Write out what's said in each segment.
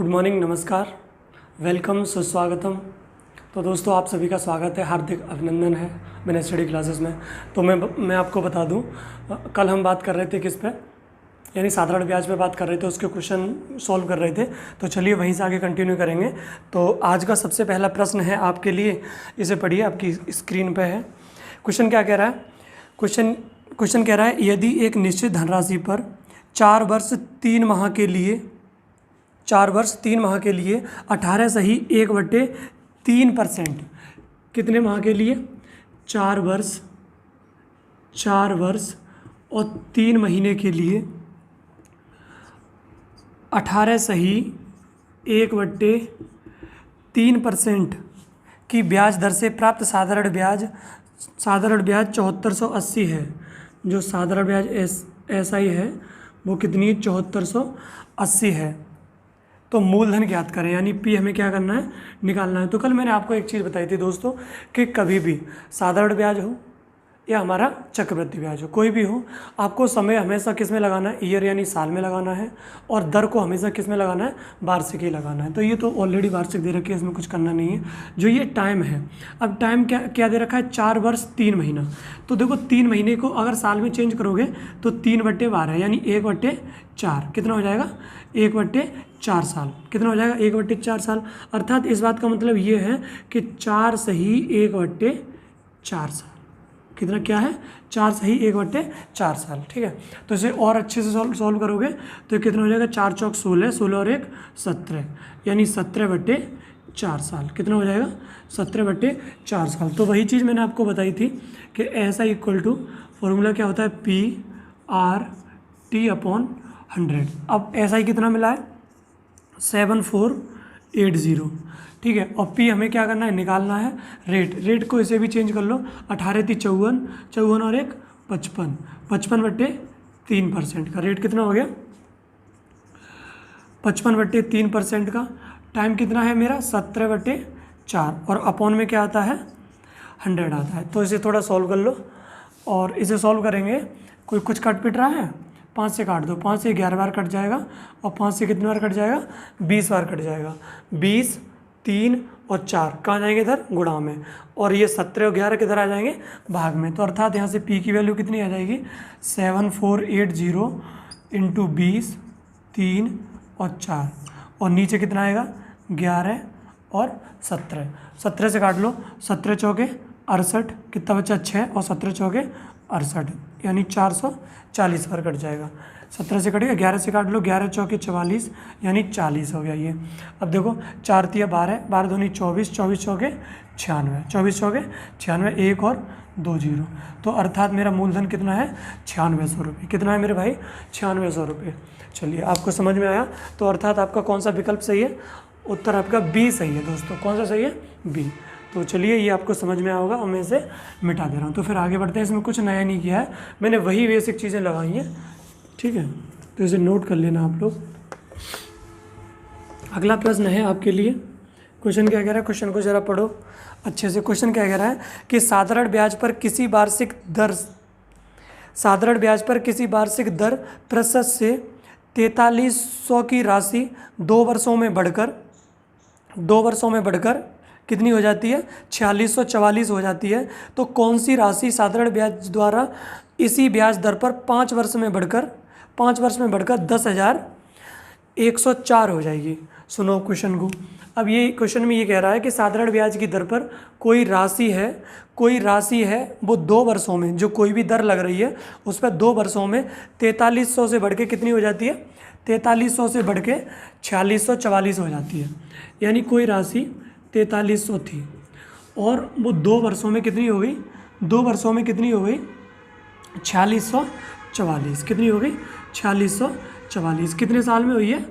Good morning, नमस्कार, welcome, सुस्वागतम। तो दोस्तों, आप सभी का स्वागत है, हार्दिक अभिनंदन है मैंने स्टडी क्लासेस में। तो मैं आपको बता दूं, कल हम बात कर रहे थे किस पे, यानी साधारण ब्याज पे बात कर रहे थे, उसके क्वेश्चन सॉल्व कर रहे थे। तो चलिए वहीं से आगे कंटिन्यू करेंगे। तो आज का सबसे पहला प्रश्न है आपके लिए, इसे पढ़िए, आपकी स्क्रीन पे है। क्वेश्चन क्या कह रहा है? क्वेश्चन कह रहा है, यदि एक निश्चित धनराशि पर 4 वर्ष 3 माह के लिए 18 सही 1/3%, कितने माह के लिए? 4 वर्ष और 3 महीने के लिए 18 सही 1/3% की ब्याज दर से प्राप्त साधारण ब्याज 7480 है। जो साधारण ब्याज SI है वो कितनी? 7480 है। तो मूलधन ज्ञात करें, यानी P हमें क्या करना है? निकालना है। तो कल मैंने आपको एक चीज़ बताई थी दोस्तों, कि कभी भी साधारण ब्याज हो या हमारा चक्रवृद्धि ब्याज हो, कोई भी हो, आपको समय हमेशा किस में लगाना है? ईयर यानी साल में लगाना है, और दर को हमेशा किस में लगाना है? वार्षिक ही लगाना है। तो ये तो ऑलरेडी वार्षिक दे रखी है, इसमें कुछ करना नहीं है। जो ये टाइम है, अब टाइम क्या दे रखा है? 4 वर्ष 3 महीना। तो देखो 3 महीने को अगर साल में चेंज करोगे तो 3/12 यानी 1/4 कितना हो जाएगा? 1/4 साल। कितना हो जाएगा? 1/4 साल। अर्थात इस बात का मतलब ये है कि 4 सही 1/4 साल। कितना क्या है? 4 सही 1/4 साल। ठीक है, तो इसे और अच्छे से सॉल्व करोगे तो कितना हो जाएगा? 4 चौक 16, 16 और 1 17, यानी 17/4 साल। कितना हो जाएगा? 17/4 साल। तो वही चीज़ मैंने आपको बताई थी कि ऐसा इक्वल टू फॉर्मूला क्या होता है? PRT/100। अब ऐसा ही कितना मिला है? 7480। ठीक है, और P हमें क्या करना है? निकालना है रेट को इसे भी चेंज कर लो। 18 × 54, 54 और 1 55, 55/3% का रेट कितना हो गया? 55/3% का टाइम कितना है मेरा? 17/4, और अपॉन में क्या आता है? 100 आता है। तो इसे थोड़ा सॉल्व कर लो, और इसे सॉल्व करेंगे। कुछ कट पिट रहा है? 5 से काट दो, 5 से 11 बार कट जाएगा, और 5 से कितनी बार कट जाएगा? 20 बार कट जाएगा। 20, 3 और 4 कहाँ जाएंगे? इधर गुणा में, और ये 17 और 11 किधर आ जाएंगे? भाग में। तो अर्थात यहाँ से P की वैल्यू कितनी आ जाएगी? 7480 × 20, 3 और 4, और नीचे कितना आएगा? 11 और 17। 17 से काट लो, 17 चौके 68, कितना बचा? 6, और 17 चौके 68, यानी 440 बार कट जाएगा। 17 से कटेगा, 11 से काट लो, 11 चौके 44, यानी 40 हो गया ये। अब देखो 4 × 12, 12 दूनी 24, 24 चौके 96, 24 चौके 96, 1 और 2 0। तो अर्थात मेरा मूलधन कितना है? 9600 रुपये। कितना है मेरे भाई? 9600 रुपये। चलिए, आपको समझ में आया? तो अर्थात आपका कौन सा विकल्प सही है? उत्तर आपका B सही है दोस्तों। कौन सा सही है? B। तो चलिए, ये आपको समझ में आया होगा, और मैं इसे मिटा दे रहा हूँ। तो फिर आगे बढ़ते हैं। इसमें कुछ नया नहीं किया है, मैंने वही बेसिक चीज़ें लगाई हैं। ठीक है, तो इसे नोट कर लेना आप लोग। अगला प्रश्न है आपके लिए। क्वेश्चन क्या कह रहा है? क्वेश्चन को ज़रा पढ़ो अच्छे से। क्वेश्चन क्या कह रहा है कि साधारण ब्याज पर किसी वार्षिक दर प्रतिशत से 4300 की राशि 2 वर्षों में बढ़कर कितनी हो जाती है? 4644 हो जाती है। तो कौन सी राशि साधारण ब्याज द्वारा इसी ब्याज दर पर 5 वर्ष में बढ़कर 10,104 हो जाएगी? सुनो क्वेश्चन को। अब ये क्वेश्चन में ये कह रहा है कि साधारण ब्याज की दर पर कोई राशि है वो 2 वर्षों में, जो कोई भी दर लग रही है उस पर 2 वर्षों में 4300 से बढ़ के कितनी हो जाती है? 4300 से बढ़ के 4644 हो जाती है। यानी कोई राशि 4300 थी, और वो 2 वर्षों में कितनी हो गई? 2 वर्षों में कितनी हो गई? 4644। कितनी हो गई? 4644। कितने साल में हुई है?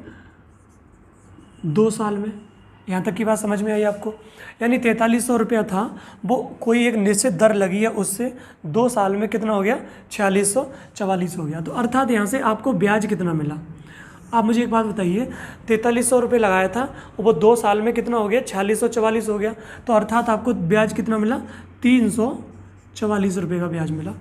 2 साल में। यहाँ तक की बात समझ में आई आपको? यानी 4300 रुपया था, वो कोई एक निश्चित दर लगी है, उससे 2 साल में कितना हो गया? 4644 हो गया। तो अर्थात यहाँ से आपको ब्याज कितना मिला? आप मुझे एक बात बताइए, 4300 रुपये लगाया था, वो 2 साल में कितना हो गया? 4644 हो गया। तो अर्थात आपको ब्याज कितना मिला? 344 रुपये का ब्याज मिला।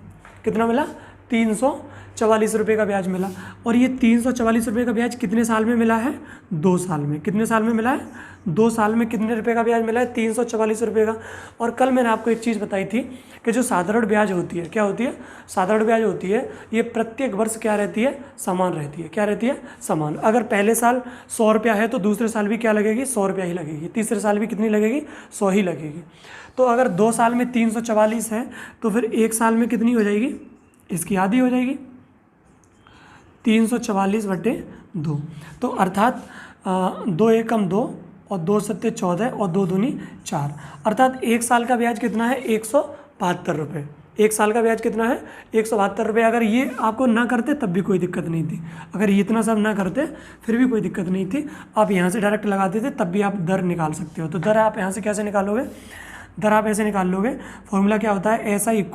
कितना मिला? 344 ₹344 का ब्याज मिला। और ये ₹344 का ब्याज कितने साल में मिला है? 2 साल में। कितने साल में मिला है? 2 साल में कितने रुपए का ब्याज मिला है? ₹344 का। और कल मैंने आपको एक चीज़ बताई थी कि जो साधारण ब्याज होती है, क्या होती है? साधारण ब्याज होती है, ये प्रत्येक वर्ष क्या रहती है? समान रहती है। क्या रहती है? समान। अगर पहले साल ₹100 है तो दूसरे साल भी क्या लगेगी? ₹100 ही लगेगी। तीसरे साल भी कितनी लगेगी? 100 ही लगेगी। तो अगर 2 साल में 344 है तो फिर 1 साल में कितनी हो जाएगी? इसकी आधी हो जाएगी, 344/2। तो अर्थात 2 एकम 2 और 2 सत्ते 14 और 2 दूनी 4। अर्थात 1 साल का ब्याज कितना है? ₹172। 1 साल का ब्याज कितना है? ₹172। अगर ये आपको ना करते तब भी कोई दिक्कत नहीं थी। अगर ये इतना सब ना करते फिर भी कोई दिक्कत नहीं थी। आप यहाँ से डायरेक्ट लगा देते तब भी आप दर निकाल सकते हो। तो दर आप यहाँ से कैसे निकालोगे? दर आप ऐसे निकाल लोगे, फॉर्मूला क्या होता है? SI =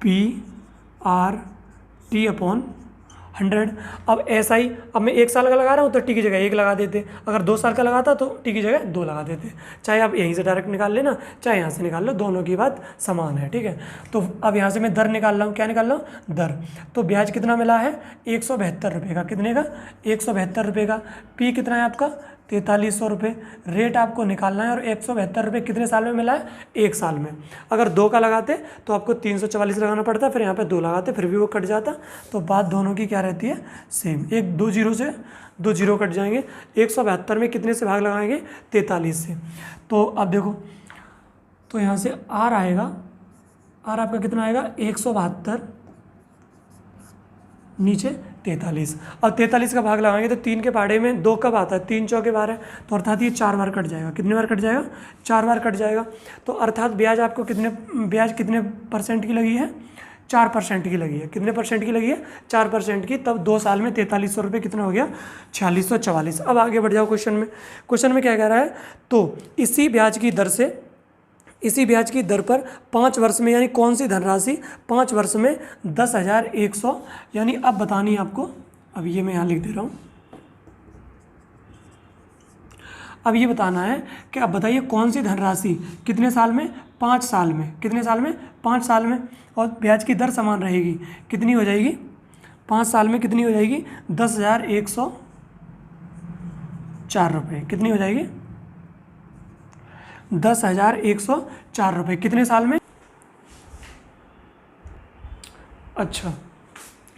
P/T/100। अब SI, अब मैं 1 साल का लगा रहा हूँ तो T की जगह 1 लगा देते। अगर 2 साल का लगाता तो T की जगह 2 लगा देते। चाहे आप यहीं से डायरेक्ट निकाल लेना, चाहे यहाँ से निकाल लो, दोनों की बात समान है। ठीक है। तो अब यहाँ से मैं दर निकाल रहा हूँ। क्या निकाल रहा हूँ? दर। तो ब्याज कितना मिला है? ₹172 का। कितने का? ₹172 का। P कितना है आपका? ₹4300। रेट आपको निकालना है। और ₹172 कितने साल में मिला है? 1 साल में। अगर 2 का लगाते तो आपको 344 लगाना पड़ता, फिर यहाँ पे 2 लगाते, फिर भी वो कट जाता। तो बात दोनों की क्या रहती है? सेम। 2 जीरो से 2 जीरो कट जाएंगे। 172 में कितने से भाग लगाएंगे? 43 से। तो अब देखो, तो यहाँ से R आएगा, R आपका कितना आएगा? 172 नीचे 43। अब 43 का भाग लगाएंगे तो 3 के पहाड़े में 2 कब आता है? 3 चौके 12, तो अर्थात ये 4 बार कट जाएगा। कितने बार कट जाएगा? 4 बार कट जाएगा। तो अर्थात ब्याज आपको ब्याज कितने % की लगी है? 4% की लगी है। कितने % की लगी है? 4% की। तब 2 साल में ₹4300 कितना हो गया? 4644। अब आगे बढ़ जाओ क्वेश्चन में। क्वेश्चन में क्या कह रहा है? तो इसी ब्याज की दर पर 5 वर्ष में, यानी कौन सी धनराशि 5 वर्ष में 10,100, यानी अब बतानी है आपको। अब ये मैं यहाँ लिख दे रहा हूँ। अब ये बताना है कि अब बताइए कौन सी धनराशि कितने साल में? 5 साल में। कितने साल में? 5 साल में। और ब्याज की दर समान रहेगी। कितनी हो जाएगी? 5 साल में कितनी हो जाएगी? 10,104 रुपये। कितनी हो जाएगी? 10,104 रुपये। कितने साल में? अच्छा,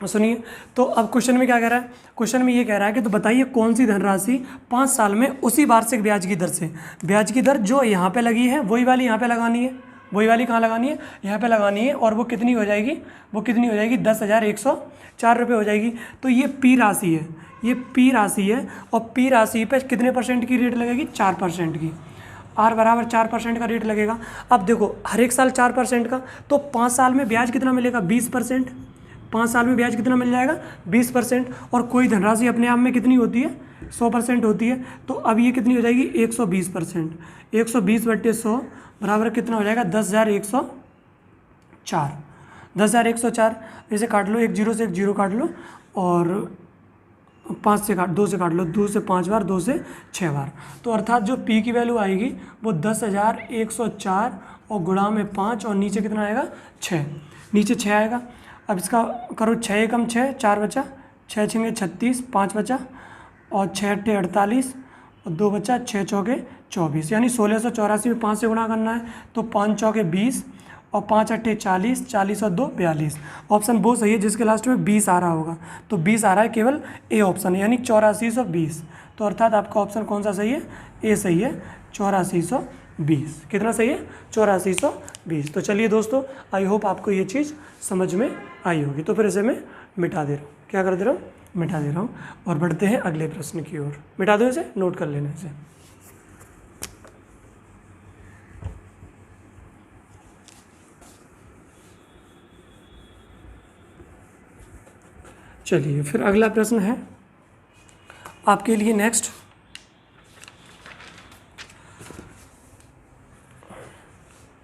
सुनिए, तो अब क्वेश्चन में क्या कह रहा है? क्वेश्चन में ये कह रहा है कि तो बताइए कौन सी धनराशि 5 साल में उसी वार्षिक ब्याज की दर से, ब्याज की दर जो यहाँ पे लगी है वही वाली यहाँ पे लगानी है। वही वाली कहाँ लगानी है? यहाँ पे लगानी है। और वो कितनी हो जाएगी? वो कितनी हो जाएगी? 10,104 रुपये हो जाएगी। तो ये P राशि है, ये P राशि है। और P राशि पे कितने % की रेट लगेगी? 4% की। R बराबर 4% का रेट लगेगा। अब देखो, हर एक साल 4% का, तो 5 साल में ब्याज कितना मिलेगा? 20%। 5 साल में ब्याज कितना मिल जाएगा? 20%। और कोई धनराशि अपने आप में कितनी होती है? 100% होती है। तो अब ये कितनी हो जाएगी? 120%। 120/100 बराबर कितना हो जाएगा? 10,104। 10,104 इसे काट लो, 1 जीरो से 1 जीरो काट लो, और 2 से काट लो, 2 से 5 बार, 2 से 6 बार। तो अर्थात जो P की वैल्यू आएगी वो 10,104 और गुणा में 5, और नीचे कितना आएगा? 6। नीचे 6 आएगा। अब इसका करो 6 एकम 6, 4 बचा, 6 छंगे 36, 5 बचा, और 6 अट्ठे 48, और 2 बचा, 6 चौके 24, यानी 1684 में 5 से गुणा करना है। तो 5 चौके 20, और 5 अट्ठे 40, 40 और 2 42। ऑप्शन वो सही है जिसके लास्ट में 20 आ रहा होगा। तो 20 आ रहा है, केवल ए ऑप्शन है, यानी 8420। तो अर्थात आपका ऑप्शन कौन सा सही है? ए सही है, 8420। कितना सही है? 8420। तो चलिए दोस्तों, आई होप आपको ये चीज़ समझ में आई होगी। तो फिर इसे मैं मिटा दे रहा हूँ। क्या कर दे रहा हूँ? मिटा दे रहा हूँ। और बढ़ते हैं अगले प्रश्न की ओर। मिटा दो इसे, नोट कर लेना इसे। चलिए, फिर अगला प्रश्न है आपके लिए नेक्स्ट।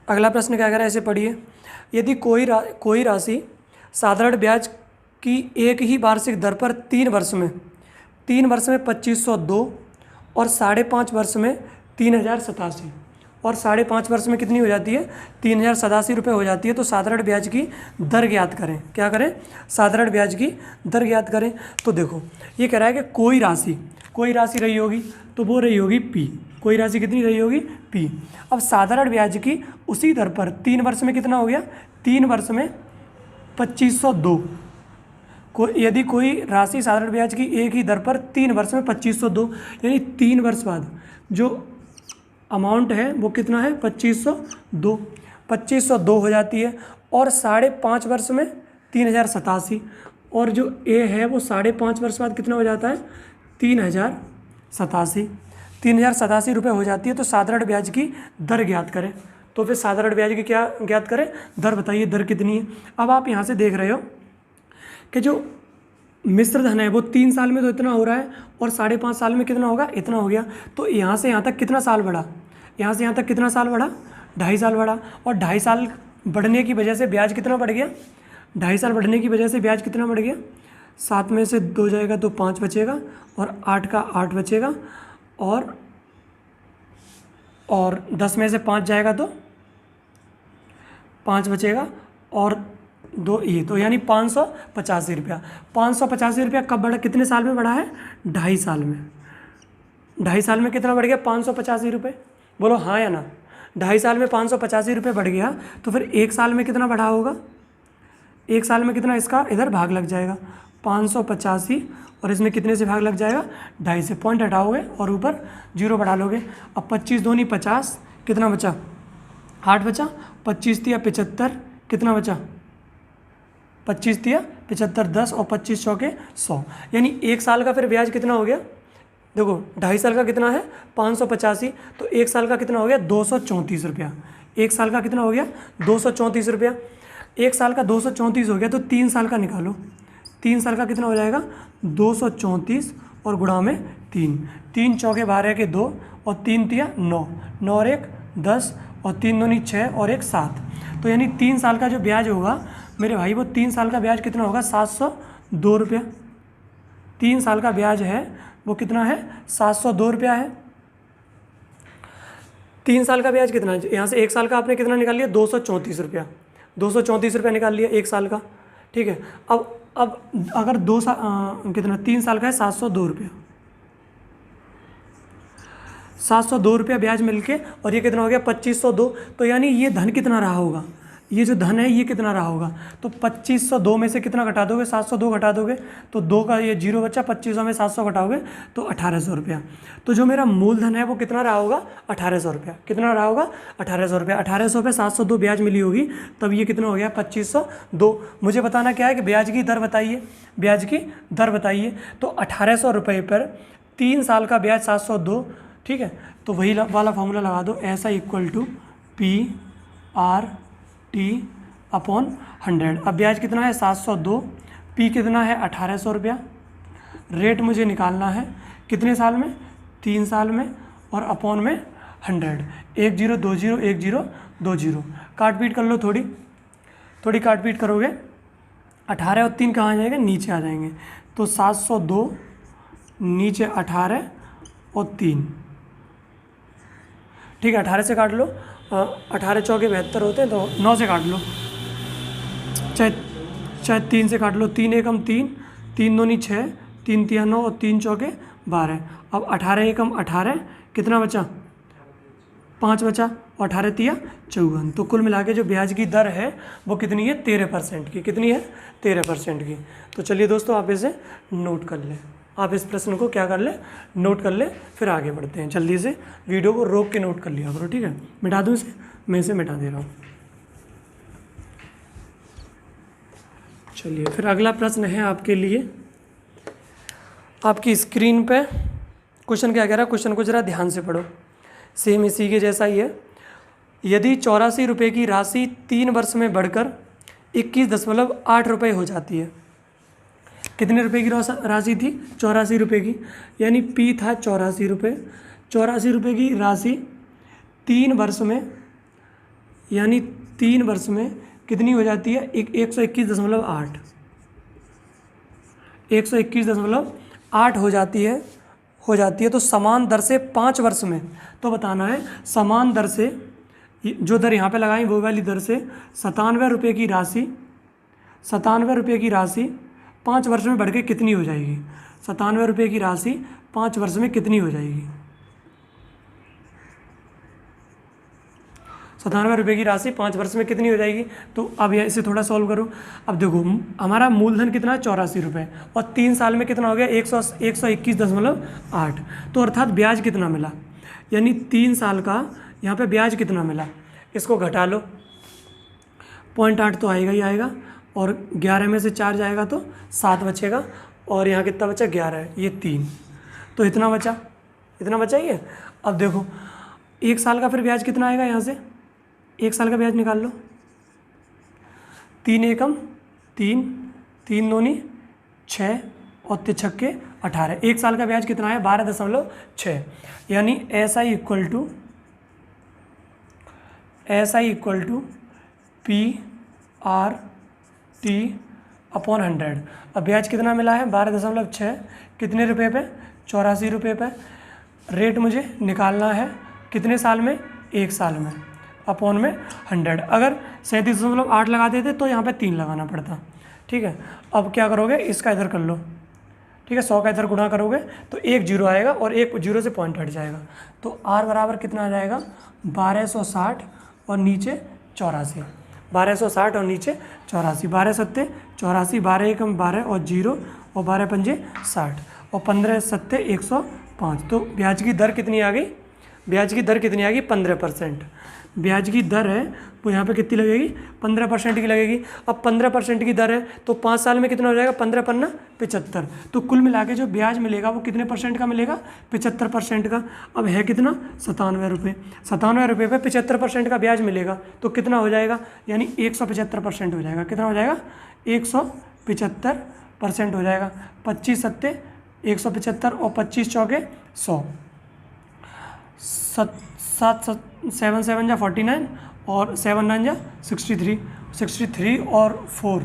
अगला प्रश्न क्या कह रहा है, ऐसे पढ़िए। यदि कोई राशि साधारण ब्याज की एक ही वार्षिक दर पर 3 वर्ष में 2502 और 5.5 वर्ष में 3087, और 5.5 वर्ष में कितनी हो जाती है, 3087 रुपये हो जाती है। तो साधारण ब्याज की दर ज्ञात करें। क्या करें, साधारण ब्याज की दर ज्ञात करें। तो देखो ये कह रहा है कि कोई राशि रही होगी, तो वो रही होगी P। कोई राशि कितनी रही होगी, P। अब साधारण ब्याज की उसी दर पर 3 वर्ष में कितना हो गया, 3 वर्ष में 2502। यदि कोई राशि साधारण ब्याज की एक ही दर पर 3 वर्ष में 2502, यानी 3 वर्ष बाद जो अमाउंट है वो कितना है, 2502 हो जाती है। और 5.5 वर्ष में 3087, और जो ए है वो 5.5 वर्ष बाद कितना हो जाता है, 3087 रुपये हो जाती है। तो साधारण ब्याज की दर ज्ञात करें। तो फिर साधारण ब्याज की क्या ज्ञात करें, दर बताइए, दर कितनी है। अब आप यहाँ से देख रहे हो कि जो मिश्र धन है वो 3 साल में तो इतना हो रहा है, और 5.5 साल में कितना होगा, इतना हो गया। तो यहाँ से यहाँ तक कितना साल बढ़ा, यहाँ से यहाँ तक कितना साल बढ़ा, 2.5 साल बढ़ा। और 2.5 साल बढ़ने की वजह से ब्याज कितना बढ़ गया, 2.5 साल बढ़ने की वजह से ब्याज कितना बढ़ गया, 7 में से 2 जाएगा तो 5 बचेगा, और 8 का 8 बचेगा, और 10 में से 5 जाएगा तो 5 बचेगा, और 2 ये, तो यानी 585 रुपया। 585 रुपया कब बढ़ा, कितने साल में बढ़ा है, 2.5 साल में। 2.5 साल में कितना बढ़ गया, 585 रुपये, बोलो हाँ या ना। 2.5 साल में 585 रुपये बढ़ गया, तो फिर 1 साल में कितना बढ़ा होगा, 1 साल में कितना, इसका इधर भाग लग जाएगा 585, और इसमें कितने से भाग लग जाएगा, 2.5 से। पॉइंट हटाओगे और ऊपर 0 बढ़ा लोगे। अब 25 दूनी 50, कितना बचा, 8 बचा। 25 तिया 75, कितना बचा, 25 तिया 75, 10, और 25 चौके 100, यानी 1 साल का फिर ब्याज कितना हो गया, देखो 2.5 साल का कितना है 585, तो 1 साल का कितना हो गया 234 रुपया। 1 साल का कितना हो गया 234 रुपया। 1 साल का 234 हो गया, तो 3 साल का निकालो। 3 साल का कितना हो जाएगा 234, और गुणा में 3। 3 चौके 12 के 2, और 3 तिया 9, 9 और 1 10, और 3 दूनी 6, और 1 7। तो यानी 3 साल का जो ब्याज होगा मेरे भाई, वो 3 साल का ब्याज कितना होगा, 702 रुपया। 3 साल का ब्याज है वो कितना है, 702 रुपया है। 3 साल का ब्याज कितना है, यहाँ से 1 साल का आपने कितना निकाल लिया, 234 रुपया। 234 रुपया निकाल लिया 1 साल का, ठीक है। अब अगर 2 साल कितना, 3 साल का है 702 रुपया। 702 रुपया ब्याज मिलके, और ये कितना हो गया 2502। तो यानी ये धन कितना रहा होगा, ये जो धन है ये कितना रहा होगा, तो 2502 में से कितना घटा दोगे, 702 घटा दोगे, तो 2 का ये 0 बचा। 2500 में 700 घटाओगे तो 1800 रुपया। तो जो मेरा मूलधन है वो कितना रहा होगा, 1800 रुपया। कितना रहा होगा, 1800 रुपया। 1800 पे 702 ब्याज मिली होगी, तब ये कितना हो गया 2502। मुझे बताना क्या है कि ब्याज की दर बताइए, ब्याज की दर बताइए। तो 1800 रुपये पर 3 साल का ब्याज 702, ठीक है। तो वही वाला फॉर्मूला लगा दो, ऐसा इक्वल टू P/T अपॉन 100। अब ब्याज कितना है 702, P कितना है 1800 रुपया। रेट मुझे निकालना है कितने साल में, 3 साल में, और अपॉन में 100। 1020 1020, काट पीट कर लो, थोड़ी काट पीट करोगे। 18 और 3 कहाँ आ जाएंगे, नीचे आ जाएंगे। तो 702 नीचे 18 और 3, ठीक है। 18 से काट लो, 18 चौके 72 होते हैं, तो 9 से काट लो, चाहे 3 से काट लो। 3 एकम 3, 3 दूनी 6, 3 तिया 9, और 3 चौके 12। अब 18 एकम 18, कितना बचा 5 बचा, और 18 तिया 54। तो कुल मिला के जो ब्याज की दर है वो कितनी है, 13% की। कितनी है, 13% की। तो चलिए दोस्तों, आप इसे नोट कर लें। आप इस प्रश्न को क्या कर ले, नोट कर ले, फिर आगे बढ़ते हैं। जल्दी से वीडियो को रोक के नोट कर लिया करो, ठीक है। मिटा दूँ इसे, मैं इसे मिटा दे रहा हूँ। चलिए, फिर अगला प्रश्न है आपके लिए, आपकी स्क्रीन पे क्वेश्चन क्या कह रहा है, क्वेश्चन को जरा ध्यान से पढ़ो। सेम इसी के जैसा ही है। यदि 84 रुपये की राशि 3 वर्ष में बढ़कर 21.8 रुपये हो जाती है। कितने रुपए की राशि थी, 84 रुपये की, यानी P था 84 रुपये। 84 रुपये की राशि 3 वर्ष में, यानी 3 वर्ष में कितनी हो जाती है, 121.8 हो जाती है। हो जाती है तो समान दर से 5 वर्ष में, तो बताना है समान दर से, जो दर यहाँ पे लगाई वो वाली दर से 97 रुपये की राशि, 97 रुपये की राशि 5 वर्ष में बढ़ के कितनी हो जाएगी। 97 रुपये की राशि 5 वर्ष में कितनी हो जाएगी। 97 रुपये की राशि 5 वर्ष में कितनी हो जाएगी। तो अब इसे थोड़ा सॉल्व करो। अब देखो हमारा मूलधन कितना है 84 रुपये, और 3 साल में कितना हो गया 121.8। तो अर्थात ब्याज कितना मिला, यानी 3 साल का यहाँ पे ब्याज कितना मिला, इसको घटा लो, 0.8 तो आएगा ही आएगा, और 11 में से 4 जाएगा तो 7 बचेगा, और यहाँ कितना बचा 11 है, ये 3, तो इतना बचा ये। अब देखो 1 साल का फिर ब्याज कितना आएगा, यहाँ से 1 साल का ब्याज निकाल लो, 3 एकम 3, 3 दूनी 6 और 3 छक्के 18। 1 साल का ब्याज कितना है 12.6, यानी ऐसा इक्वल टू PRT अपॉन 100। अब ब्याज कितना मिला है 12.6, कितने रुपए पे 84 रुपये पे। रेट मुझे निकालना है कितने साल में, 1 साल में, अपॉन में 100। अगर 37.8 लगा देते तो यहाँ पे 3 लगाना पड़ता, ठीक है। अब क्या करोगे, इसका इधर कर लो, ठीक है, 100 का इधर गुणा करोगे तो 1 जीरो आएगा और 1 जीरो से पॉइंट हट जाएगा, तो R बराबर कितना आ जाएगा 1260 और नीचे 84, 1260 और नीचे 84, 12 सत्ते 84, 12 एकम 12 और 0 और 12 पंजे 60 और 15 सत्ते 105। तो ब्याज की दर कितनी आ गई, 15%। ब्याज की दर है वो यहाँ पे कितनी लगेगी 15% की लगेगी। अब 15% की दर है तो 5 साल में कितना हो जाएगा, 15 पन्ना 75। तो कुल मिला के जो ब्याज मिलेगा वो कितने परसेंट का मिलेगा, 75% का। अब है कितना 97 रुपये, 97 रुपये पे 75% का ब्याज मिलेगा तो कितना हो जाएगा, यानी 175% हो जाएगा। कितना हो जाएगा 175% हो जाएगा। 25 सत्ते 175 और 25 चौके 100, 7 7 जा 49 और 7 9 जा 63 और 4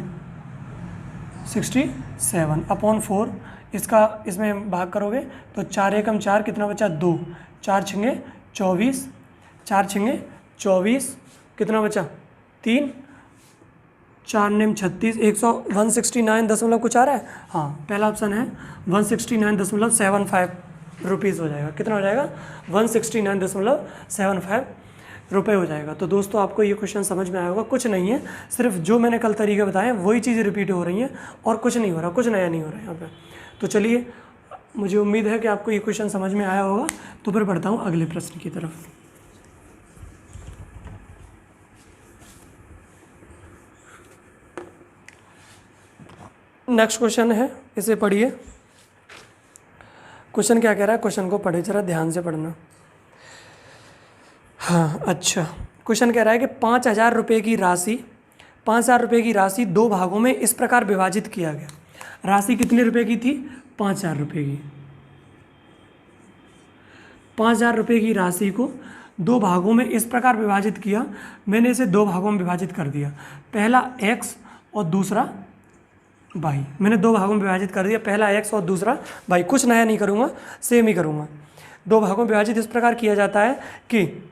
67 अपॉन 4। इसका इसमें भाग करोगे तो 4 एकम 4 कितना बचा 2, 4 छिंगे 24, 4 छिंगे 24 कितना बचा 3, 4 नेम 36, 169 दशमलव कुछ आ रहा है, हाँ पहला ऑप्शन है 169.75 रुपीज़ हो जाएगा। कितना हो जाएगा 169.75 रुपये हो जाएगा। तो दोस्तों आपको ये क्वेश्चन समझ में आया होगा। कुछ नहीं है, सिर्फ जो मैंने कल तरीके बताए वही चीज़ें रिपीट हो रही हैं और कुछ नहीं हो रहा, कुछ नया नहीं हो रहा है यहाँ पे। तो चलिए, मुझे उम्मीद है कि आपको ये क्वेश्चन समझ में आया होगा। तो फिर बढ़ता हूँ अगले प्रश्न की तरफ। नेक्स्ट क्वेश्चन है, इसे पढ़िए। क्वेश्चन क्या कह रहा है, क्वेश्चन को पढ़े जरा ध्यान से पढ़ना। हाँ अच्छा, क्वेश्चन कह रहा है कि 5,000 रुपये की राशि 5,000 रुपये की राशि 2 भागों में इस प्रकार विभाजित किया गया। राशि कितने रुपए की थी 5,000 रुपये की। 5,000 रुपये की राशि को 2 भागों में इस प्रकार विभाजित किया। मैंने इसे 2 भागों में विभाजित कर दिया, पहला x और दूसरा y। मैंने 2 भागों में विभाजित कर दिया, पहला x और दूसरा y। कुछ नया नहीं करूँगा, सेम ही करूँगा। 2 भागों में विभाजित इस प्रकार किया जाता है कि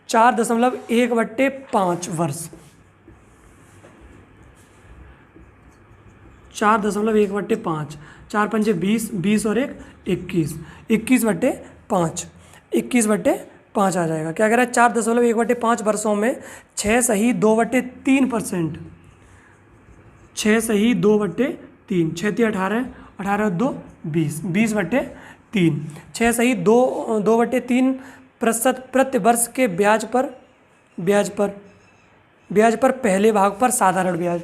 4.1/5 वर्ष, 4.1/5, 4 पंजे 20, 20 और 1 21, 21/5, 21/5 आ जाएगा। क्या कह रहा है 4.1/5 वर्षों में 6 सही 2/3%, 6 सही 2/3, 6 × 18, 18 और 2 20, 20/3, 6 सही 2/3% प्रति वर्ष के ब्याज पर पहले भाग पर साधारण ब्याज।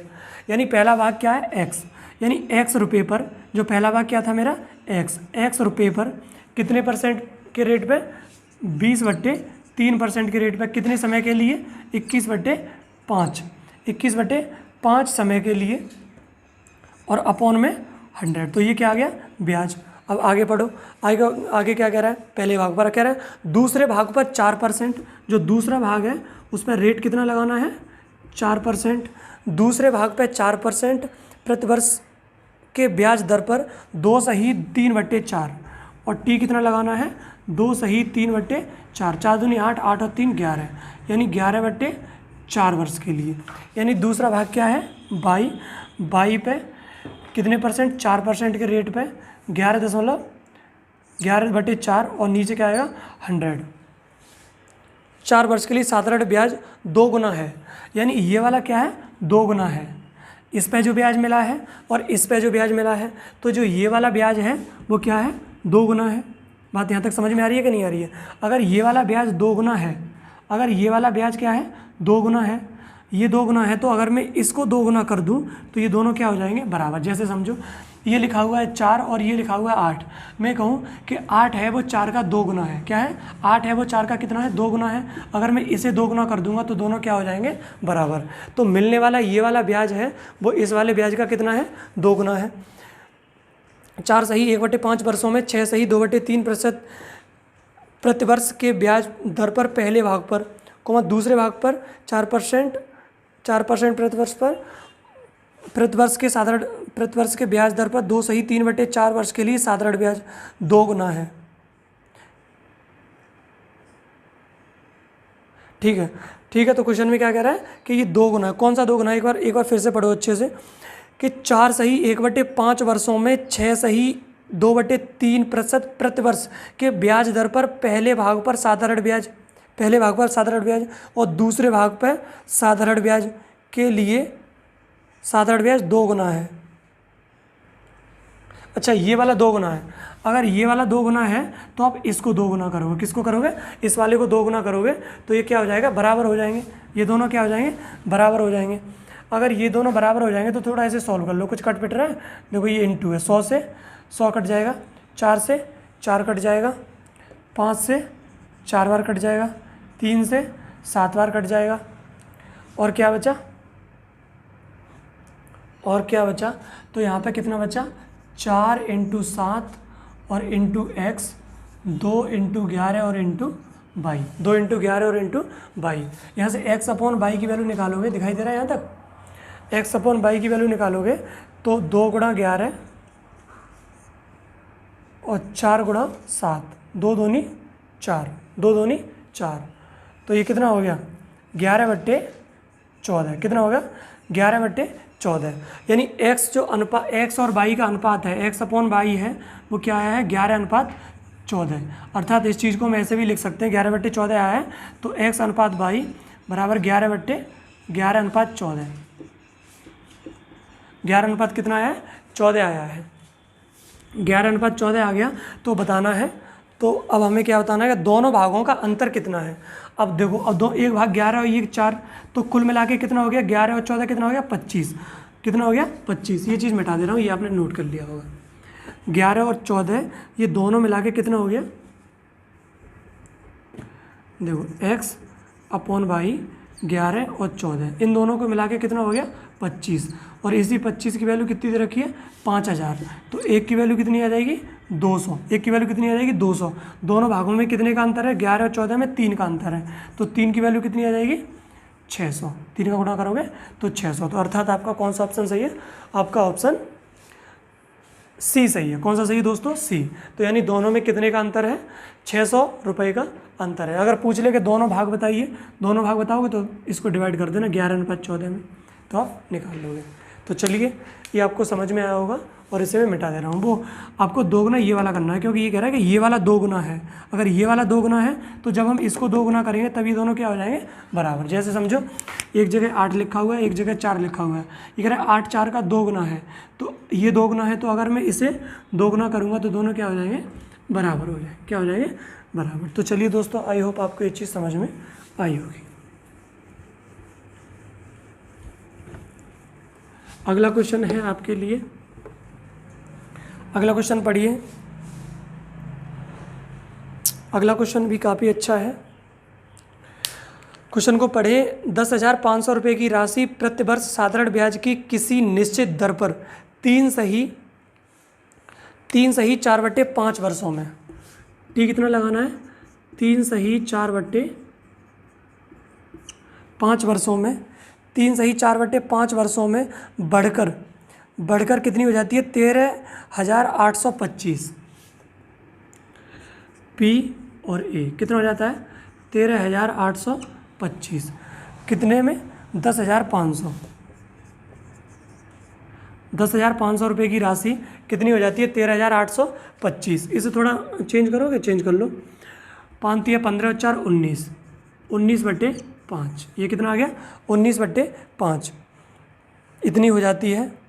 यानी पहला भाग क्या है x, यानी x रुपये पर, जो पहला भाग क्या था मेरा x रुपये पर कितने परसेंट के रेट पे 20/3% के रेट पे, कितने समय के लिए 21/5 समय के लिए, और अपॉन में 100। तो ये क्या आ गया ब्याज। अब आगे पढ़ो, आगे क्या कह रहा है, पहले भाग पर कह रहा है दूसरे भाग पर 4%, जो दूसरा भाग है उस पर रेट कितना लगाना है 4%। दूसरे भाग पर 4% प्रतिवर्ष के ब्याज दर पर 2 सही 3/4, और टी कितना लगाना है 2 सही 3/4, 4 दूनी 8, 8 और 3 11, यानी 11/4 वर्ष के लिए। यानी दूसरा भाग क्या है 22 पे कितने परसेंट 4% के रेट पे 11.4 और नीचे क्या आएगा 100। 4 वर्ष के लिए साधारण ब्याज 2 गुना है, यानी ये वाला क्या है 2 गुना है, इस पे जो ब्याज मिला है और इस पे जो ब्याज मिला है, तो जो ये वाला ब्याज है वो क्या है 2 गुना है। बात यहाँ तक समझ में आ रही है कि नहीं आ रही है? अगर ये वाला ब्याज 2 गुना है, अगर ये वाला ब्याज क्या है 2 गुना है, ये 2 गुना है, तो अगर मैं इसको 2 गुना कर दूँ तो ये दोनों क्या हो जाएंगे बराबर। जैसे समझो ये लिखा हुआ है 4 और ये लिखा हुआ है 8, मैं कहूँ कि 8 है वो 4 का 2 गुना है, क्या है 8 है वो 4 का कितना है 2 गुना है। अगर मैं इसे 2 गुना कर दूंगा तो दोनों क्या हो जाएंगे बराबर। तो मिलने वाला ये वाला ब्याज है वो इस वाले ब्याज का कितना है 2 गुना है। 4 सही 1/5 वर्षों में 6 सही 2/3% प्रतिवर्ष के ब्याज दर पर पहले भाग पर, दूसरे भाग पर 4% प्रतिवर्ष के साधारण प्रतिवर्ष के ब्याज दर पर 2 सही 3/4 वर्ष के लिए साधारण ब्याज 2 गुना है। ठीक है, ठीक है। तो क्वेश्चन में क्या कह रहा है कि ये 2 गुना है। कौन सा 2 गुना है, एक बार फिर से पढ़ो अच्छे से कि 4 सही 1/5 वर्षों में 6 सही 2/3% प्रतिवर्ष के ब्याज दर पर पहले भाग पर साधारण ब्याज और दूसरे भाग पर साधारण ब्याज के लिए साधारण ब्याज 2 गुना है। अच्छा, ये वाला 2 गुना है। अगर ये वाला 2 गुना है तो आप इसको 2 गुना करोगे, किसको करोगे इस वाले को 2 गुना करोगे, तो ये क्या हो जाएगा बराबर हो जाएंगे, ये दोनों क्या हो जाएंगे बराबर हो जाएंगे। अगर ये दोनों बराबर हो जाएंगे तो थोड़ा ऐसे सॉल्व कर लो, कुछ कट पिट रहा है, देखो ये इंटू है, 100 से 100 कट जाएगा, 4 से 4 कट जाएगा, 5 से 4 बार कट जाएगा, 3 से 7 बार कट जाएगा, और क्या बचा तो यहाँ पे कितना बचा 4 × 7 और इंटू एक्स, 2 × 11 और इंटू बाई, 2 × 11 और इंटू बाई। यहाँ से x/y की वैल्यू निकालोगे, दिखाई दे रहा है यहाँ तक, x/y की वैल्यू निकालोगे तो 2 × 11 और 4 × 7, 2 दूनी 4, 2 दूनी 4, तो ये कितना हो गया 11/14, कितना हो गया 11/14, यानी x जो अनुपात x और y का अनुपात है, x/y है वो क्या आया है 11/14, अर्थात इस चीज़ को हम ऐसे भी लिख सकते हैं 11/14 आया है तो x अनुपात y बराबर 11/14, 11 अनुपात कितना आया है 14 आया है, 11/14 आ गया। तो बताना है, तो अब हमें क्या बताना है कि दोनों भागों का अंतर कितना है। अब देखो, अब एक भाग 11 और एक 4, तो कुल मिला के कितना हो गया 11 और 14 कितना हो गया 25, कितना हो गया 25। ये चीज़ मिटा दे रहा हूँ, ये आपने नोट कर लिया होगा। 11 और 14 ये दोनों मिला के कितना हो गया, देखो x/y 11 और 14, इन दोनों को मिला के कितना हो गया 25, और इसी 25 की वैल्यू कितनी दे रखी है 5000, तो एक की वैल्यू कितनी आ जाएगी 200, एक की वैल्यू कितनी आ जाएगी 200। दोनों भागों में कितने का अंतर है 11 और 14 में 3 का अंतर है, तो 3 की वैल्यू कितनी आ जाएगी 600, 3 का गुणा करोगे तो 600। तो अर्थात आपका कौन सा ऑप्शन सही है, आपका ऑप्शन सी सही है। कौन सा सही है दोस्तों, सी। तो यानी दोनों में कितने का अंतर है 600 रुपये का अंतर है। अगर पूछ ले कि दोनों भाग बताइए, दोनों भाग बताओगे तो इसको डिवाइड कर देना 11/14 में, तो आप निकाल लोगे। तो चलिए, ये आपको समझ में आया होगा, और इसे मैं मिटा दे रहा हूँ। वो आपको 2 गुना ये वाला करना है, क्योंकि ये कह रहा है कि ये वाला 2 गुना है। अगर ये वाला 2 गुना है तो जब हम इसको 2 गुना करेंगे तब ये दोनों क्या हो जाएंगे बराबर। जैसे समझो, एक जगह 8 लिखा हुआ है, एक जगह 4 लिखा हुआ है, ये कह रहा है 8 4 का 2 गुना है, तो ये 2 गुना है, तो अगर मैं इसे 2 गुना करूँगा तो दोनों क्या हो जाएंगे बराबर हो जाएंगे, क्या हो जाएंगे बराबर। तो चलिए दोस्तों, आई होप आपको ये चीज़ समझ में आई होगी। अगला क्वेश्चन है आपके लिए, अगला क्वेश्चन पढ़िए। अगला क्वेश्चन भी काफ़ी अच्छा है। क्वेश्चन को पढ़े। 10,500 रुपये की राशि प्रतिवर्ष साधारण ब्याज की किसी निश्चित दर पर 3 सही 4/5 वर्षों में, टी कितना लगाना है 3 सही 4/5 वर्षों में, 3 सही 4/5 वर्षों में बढ़कर कितनी हो जाती है 13,825, P और A कितना हो जाता है 13,825 कितने में 10,500 10,500 रुपये की राशि कितनी हो जाती है 13,825। इसे थोड़ा चेंज करोगे, चेंज कर लो। 5 या 15 और 4 19 19/5 ये कितना आ गया 19/5 इतनी हो जाती है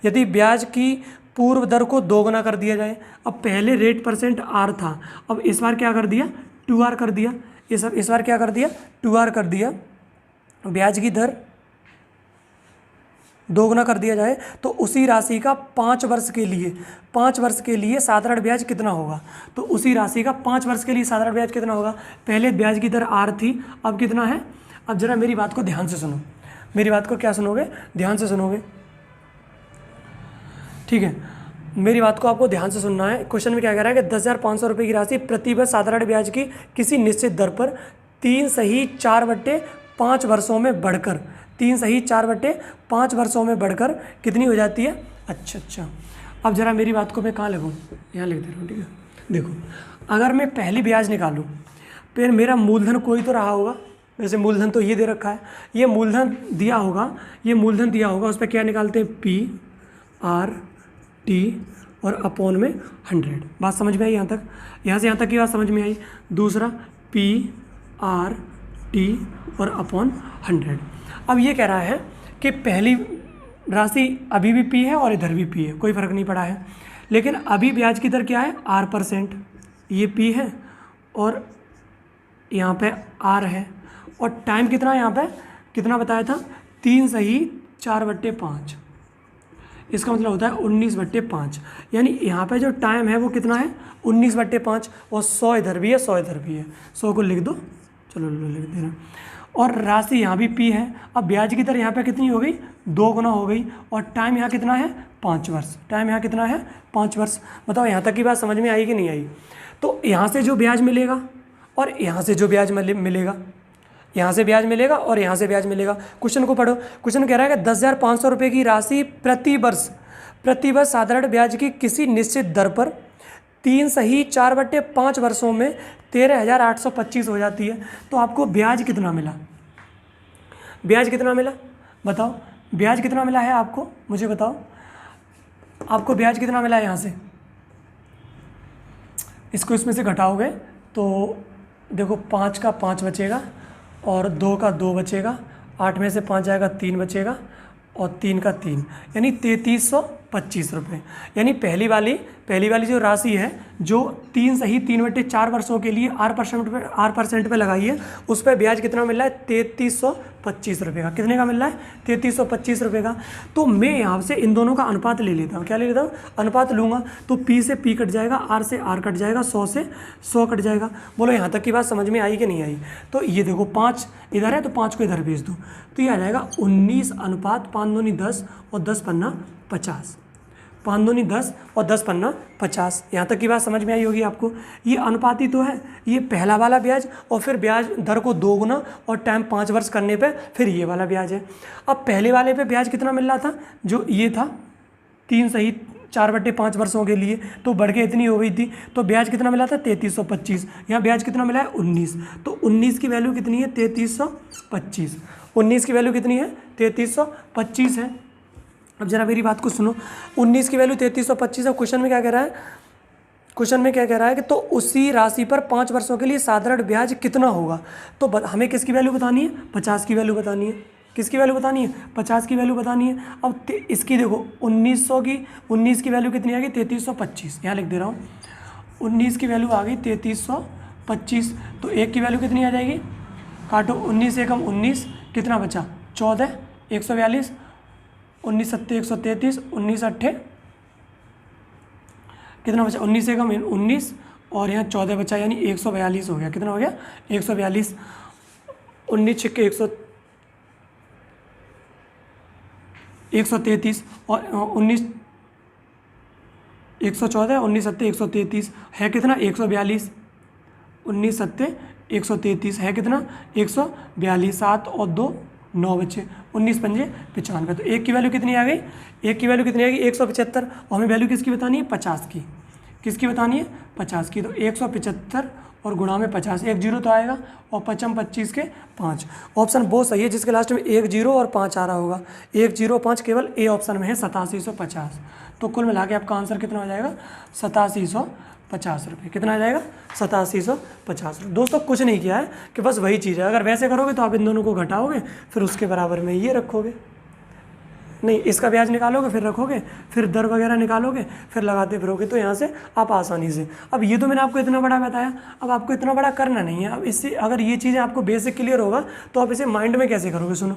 यदि ब्याज की पूर्व दर को दोगुना कर दिया जाए। अब पहले रेट परसेंट R था, अब इस बार क्या कर दिया 2R कर दिया। इस बार क्या कर दिया 2R कर दिया। ब्याज की दर दोगुना कर दिया जाए तो उसी राशि का 5 वर्ष के लिए साधारण ब्याज कितना होगा। तो उसी राशि का 5 वर्ष के लिए साधारण ब्याज कितना होगा। पहले ब्याज की दर R थी, अब कितना है। अब जरा मेरी बात को ध्यान से सुनो, मेरी बात को क्या सुनोगे, ध्यान से सुनोगे, ठीक है। मेरी बात को आपको ध्यान से सुनना है। क्वेश्चन में क्या कह रहा है कि 10,500 रुपये की राशि प्रति वर्ष साधारण ब्याज की किसी निश्चित दर पर 3 सही 4/5 वर्षों में बढ़कर 3 सही 4/5 वर्षों में बढ़कर कितनी हो जाती है। अच्छा, अब जरा मेरी बात को मैं कहाँ लिखूँ, यहाँ लिख दे रहा हूँ, ठीक है। देखो अगर मैं पहली ब्याज निकालूँ फिर मेरा मूलधन कोई तो रहा होगा, वैसे मूलधन तो ये दे रखा है, ये मूलधन दिया होगा, उस पर क्या निकालते हैं P/R/T और अपॉन में 100। बात समझ में आई यहाँ तक, यहाँ से यहाँ तक की बात समझ में आई। दूसरा P/R/T और अपॉन 100। अब ये कह रहा है कि पहली राशि अभी भी P है और इधर भी P है, कोई फ़र्क नहीं पड़ा है, लेकिन अभी ब्याज की दर क्या है R%, ये P है और यहाँ पे R है, और टाइम कितना है यहाँ पे कितना बताया था 3 सही 4/5, इसका मतलब होता है 19/5। यानी यहाँ पे जो टाइम है वो कितना है 19/5, और 100 इधर भी है 100 इधर भी है, 100 को लिख दो, चलो लिख देना। और राशि यहाँ भी P है। अब ब्याज की दर यहाँ पे कितनी हो गई 2 गुना हो गई, और टाइम यहाँ कितना है 5 वर्ष, टाइम यहाँ कितना है 5 वर्ष। बताओ यहाँ तक की बात समझ में आई कि नहीं आई। तो यहाँ से जो ब्याज मिलेगा और यहाँ से जो ब्याज मिलेगा, यहाँ से ब्याज मिलेगा और यहाँ से ब्याज मिलेगा। क्वेश्चन को पढ़ो, क्वेश्चन कह रहा है कि 10,500 रुपये की राशि प्रति वर्ष साधारण ब्याज की किसी निश्चित दर पर 3 सही 4/5 वर्षों में 13,825 हो जाती है। तो आपको ब्याज कितना मिला, बताओ ब्याज कितना मिला है आपको, मुझे बताओ आपको ब्याज कितना मिला है। यहाँ से इसको इसमें से घटाओगे तो देखो 5 का 5 बचेगा और 2 का 2 बचेगा, 8 में से 5 जाएगा 3 बचेगा और 3 का 3, यानी 3325 रुपये। यानी पहली वाली जो राशि है जो 3 सही 3/4 वर्षों के लिए R% पे लगाई है, उस पर ब्याज कितना मिल रहा है 3325 रुपये का। कितने का मिल रहा है 3325 रुपये का। तो मैं यहाँ से इन दोनों का अनुपात ले लेता हूँ, क्या ले लेता हूँ अनुपात लूँगा। तो P से P कट जाएगा, R से R कट जाएगा, 100 से 100 कट जाएगा। बोलो यहाँ तक की बात समझ में आई कि नहीं आई। तो ये देखो 5 इधर है तो 5 को इधर भेज दो, तो ये आ जाएगा 19:5 5 दूनी 10 और 10 पन्ना 50, 5 दूनी 10 और 10 पन्ना 50। यहाँ तक की बात समझ में आई होगी आपको। ये अनुपाती तो है, ये पहला वाला ब्याज और फिर ब्याज दर को 2 गुना और टाइम 5 वर्ष करने पे फिर ये वाला ब्याज है। अब पहले वाले पे ब्याज कितना मिल रहा था, जो ये था 3 सही 4/5 वर्षों के लिए, तो बढ़ के इतनी हो गई थी, तो ब्याज कितना मिला था 3325। यहाँ ब्याज कितना मिला है 19, तो 19 की वैल्यू कितनी है 3325। 19 की वैल्यू कितनी है 3325 है। अब जरा मेरी बात को सुनो, 19 की वैल्यू 3325 है। क्वेश्चन में क्या कह रहा है कि तो उसी राशि पर 5 वर्षों के लिए साधारण ब्याज कितना होगा। तो हमें किसकी वैल्यू बतानी है 50 की वैल्यू बतानी है। किसकी वैल्यू बतानी है 50 की वैल्यू बतानी है। अब इसकी देखो 19 की वैल्यू कितनी आ गई 3325, यहाँ लिख दे रहा हूँ 19 की वैल्यू आ गई 3325। तो 1 की वैल्यू कितनी आ जाएगी, काटो 19 से कम 19, कितना बचा 14 142, 19 7 133, 19 8 कितना बचा 19 से कम 19 और यहाँ 14 बचा, यानी 142 हो गया। कितना हो गया 142, 19 6 133 और 19 114, 19 7 133 है कितना 142, 19 7 133 है कितना 142, 7 और 2 9 बचे, 19 पंजे 95। तो 1 की वैल्यू कितनी आ गई 1 की वैल्यू कितनी आ गई 175। और हमें वैल्यू किसकी बतानी है 50 की। किसकी बतानी है 50 की, तो 175 और गुणा में 50, 1 जीरो तो आएगा और 55 25 के 5। ऑप्शन बहुत सही है जिसके लास्ट में 1 जीरो और 5 आ रहा होगा। 1 जीरो 5 केवल ए ऑप्शन में है, 8750। तो कुल मिला के आपका आंसर कितना हो जाएगा? 8750 रुपये। कितना आ जाएगा? 8750 रुपये। दोस्तों कुछ नहीं किया है कि बस वही चीज़ है। अगर वैसे करोगे तो आप इन दोनों को घटाओगे, फिर उसके बराबर में ये रखोगे, नहीं इसका ब्याज निकालोगे फिर रखोगे, फिर दर वगैरह निकालोगे, फिर लगाते फिरोगे, तो यहाँ से आप आसानी से। अब ये तो मैंने आपको इतना बड़ा बताया, अब आपको इतना बड़ा करना नहीं है। अब इससे अगर ये चीज़ें आपको बेसिक क्लियर होगा तो आप इसे माइंड में कैसे करोगे? सुनो,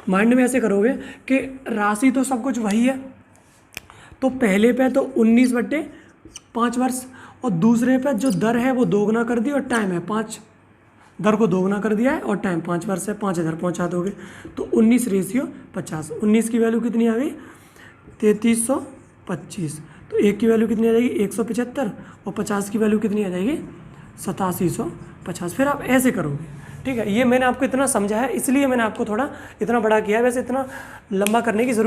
माइंड में ऐसे करोगे कि राशि तो सब कुछ वही है, तो पहले पे तो 19/5 वर्ष, और दूसरे पे जो दर है वो दोगुना कर दी और टाइम है 5, दर को दोगुना कर दिया है और टाइम 5 वर्ष है, 5 इधर पहुँचा दोगे तो 19:50। 19 की वैल्यू कितनी आ गई? 3325। तो 1 की वैल्यू कितनी आ जाएगी? 175, और 50 की वैल्यू कितनी आ जाएगी? 8750। फिर आप ऐसे करोगे, ठीक है। ये मैंने आपको इतना समझा है, इसलिए मैंने आपको थोड़ा इतना बड़ा किया है, वैसे इतना लंबा करने की ज़रूरत